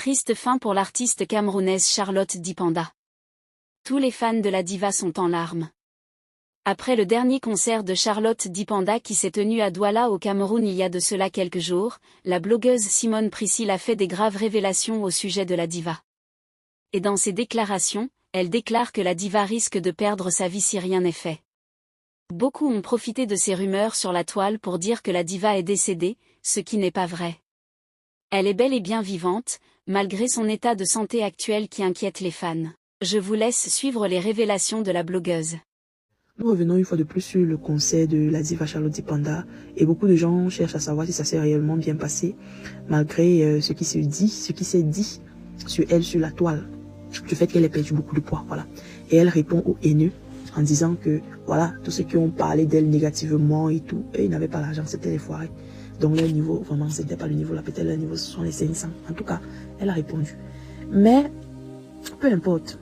Triste fin pour l'artiste camerounaise Charlotte Dipanda. Tous les fans de la diva sont en larmes. Après le dernier concert de Charlotte Dipanda qui s'est tenu à Douala au Cameroun il y a de cela quelques jours, la blogueuse Simone Priscille a fait des graves révélations au sujet de la diva. Et dans ses déclarations, elle déclare que la diva risque de perdre sa vie si rien n'est fait. Beaucoup ont profité de ces rumeurs sur la toile pour dire que la diva est décédée, ce qui n'est pas vrai. Elle est bel et bien vivante, malgré son état de santé actuel qui inquiète les fans. Je vous laisse suivre les révélations de la blogueuse. Nous revenons une fois de plus sur le concert de la diva Charlotte Dipanda et beaucoup de gens cherchent à savoir si ça s'est réellement bien passé, malgré ce qui s'est dit sur elle sur la toile, du fait qu'elle ait perdu beaucoup de poids, voilà. Et elle répond aux haineux en disant que, voilà, tous ceux qui ont parlé d'elle négativement et tout, ils n'avaient pas l'argent, c'était les foirés. Donc leur niveau, vraiment, c'était pas le niveau là, peut-être leur niveau, ce sont les 500. En tout cas, elle a répondu. Mais, peu importe.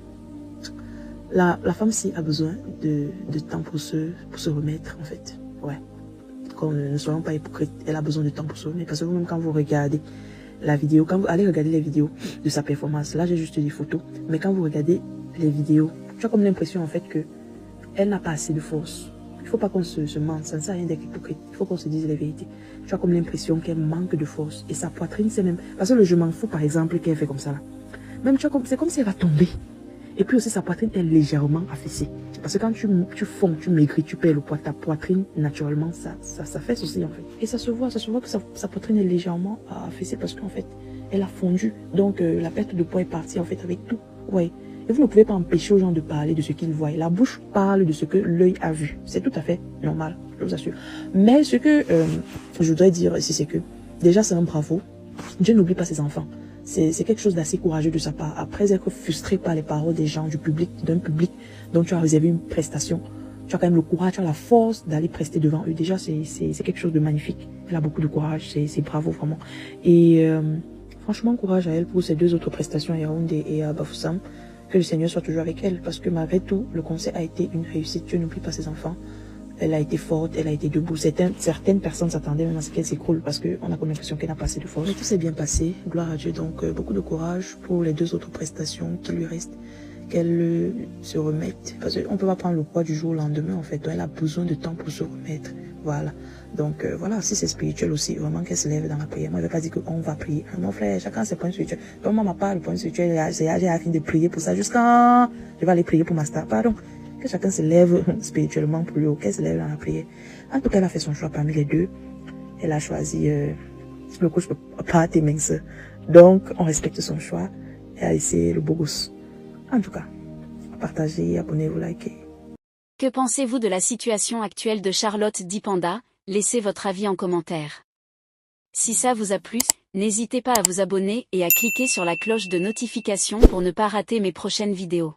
La femme-ci a besoin de temps pour se remettre, en fait. Ouais. Ne soyons pas hypocrites. Elle a besoin de temps pour se remettre. Parce que vous-même, quand vous regardez la vidéo, quand vous allez regarder les vidéos de sa performance, là, j'ai juste des photos. Mais quand vous regardez les vidéos, tu as comme l'impression, en fait, que elle n'a pas assez de force. Il ne faut pas qu'on se mente. Ça ne sert à rien d'être hypocrite. Il faut qu'on se dise la vérité. Tu as comme l'impression qu'elle manque de force. Et sa poitrine, c'est même... Parce que le je m'en fous, par exemple, qu'elle fait comme ça, là. Même, tu as comme... C'est comme si elle va tomber. Et puis aussi, sa poitrine est légèrement affaissée. Parce que quand tu fonds, tu maigris, tu perds le poids, ta poitrine, naturellement, ça fait aussi, en fait. Et ça se voit que sa poitrine est légèrement affaissée parce qu'en fait, elle a fondu. Donc, la perte de poids est partie, en fait, avec tout. Ouais. Et vous ne pouvez pas empêcher aux gens de parler de ce qu'ils voient. La bouche parle de ce que l'œil a vu. C'est tout à fait normal, je vous assure. Mais ce que je voudrais dire ici, c'est que, déjà, c'est un bravo. Dieu n'oublie pas ses enfants. C'est quelque chose d'assez courageux de sa part. Après être frustré par les paroles des gens, d'un public dont tu as réservé une prestation, tu as quand même le courage, tu as la force d'aller prester devant eux. Déjà, c'est quelque chose de magnifique. Elle a beaucoup de courage, c'est bravo vraiment. Et franchement, courage à elle pour ces deux autres prestations, à Yaoundé et à Bafoussam. Que le Seigneur soit toujours avec elle, parce que malgré tout, le concert a été une réussite. Dieu n'oublie pas ses enfants. Elle a été forte, elle a été debout. Certaines personnes s'attendaient même à ce qu'elle s'écroule parce qu'on a comme l'impression qu'elle n'a pas assez de force. Mais tout s'est bien passé, gloire à Dieu. Donc beaucoup de courage pour les deux autres prestations qui lui restent, qu'elle se remette. Parce qu'on ne peut pas prendre le poids du jour au lendemain en fait. Donc elle a besoin de temps pour se remettre. Voilà. Donc voilà, si c'est spirituel aussi, vraiment qu'elle se lève dans la prière. Moi je ne vais pas dire qu'on va prier. Mon frère, chacun ses points spirituels. Donc moi ma part, le point spirituel, j'ai fini de prier pour ça jusqu'à... Je vais aller prier pour ma star. Pardon. Que chacun se lève spirituellement plus haut, qu'elle se lève dans la prière. En tout cas, elle a fait son choix parmi les deux. Elle a choisi le coach pas tes minces. Donc, on respecte son choix. Elle a laissé le beau gosse. En tout cas, partagez, abonnez-vous, likez. Que pensez-vous de la situation actuelle de Charlotte Dipanda? Laissez votre avis en commentaire. Si ça vous a plu, n'hésitez pas à vous abonner et à cliquer sur la cloche de notification pour ne pas rater mes prochaines vidéos.